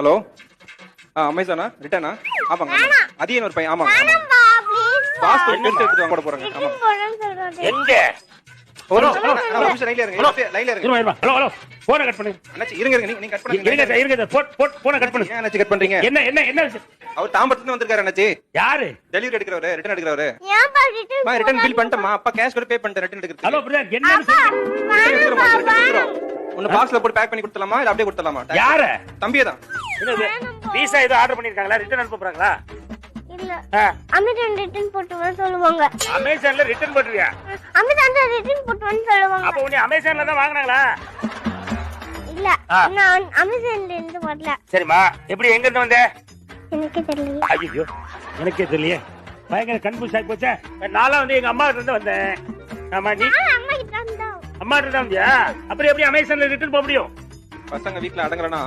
hello அமேசானா ரிட்டனா ஆமாங்க அது ஒரு பையன் ஆமாங்க பாஸ் எடுத்துட்டு வாங்க போறாங்க ஆமா எங்க ஒரு நிமிஷம் லைன்ல இருங்க ஹலோ ஹலோ போனை கட் பண்ணு அண்ணாச்சி இருங்க நீங்க கட் பண்ணுங்க இருங்க போனை கட் பண்ணு ஏன் அண்ணாச்சி கட் பண்றீங்க என்ன என்ன என்ன அவர் தாம்பரத்துல இருந்து வந்திருக்காரு அண்ணாச்சி யாரு டெலிவரி எடுக்கறவரு ரிட்டர்ன் எடுக்கறவரு ரிட்டர்ன் பில் பண்ணிட்டேமா அப்பா கேஷ் கூட பே பண்ணிட்டேன் ரிட்டர்ன் எடுக்கிறது ஹலோ பிரதர் என்ன ஒன்னு பாக்ஸ்ல போட்டு பேக் பண்ணி கொடுத்தலாமா இல்ல அப்படியே கொடுத்தலாமா யாரு தம்பியே தான் வீசா ஏதோ ஆர்டர் பண்ணிருக்காங்களா ரிட்டர்ன் அனுப்ப போறாங்களா இல்ல அமேசான் ரிட்டர்ன் போட்டு வர சொல்லுவாங்க அமேசான்ல ரிட்டர்ன் போட்டுறியா அமேசான்ல ரிட்டர்ன் போட்டு வர சொல்லுவாங்க அப்ப உன்னை அமேசான்ல தான் வாங்குனாங்களா இல்ல நான் அமேசான்ல இருந்து வரல சரிமா எப்படி எங்க இருந்து வந்த எனக்கு தெரியல ஐயோ எனக்கே தெரியலையே பயங்கர கன்ஃபியூஸ் ஆகி போச்சே நான்லாம் வந்து எங்க அம்மா கிட்ட இருந்து வந்தேன் ஆமா நீ அம்மா கிட்ட இருந்தா அம்மா கிட்ட தான் வந்தியா அப்புறம் எப்படி அமேசான்ல ரிட்டர்ன் போக முடியும் பசங்க வீட்ல அடங்கலனா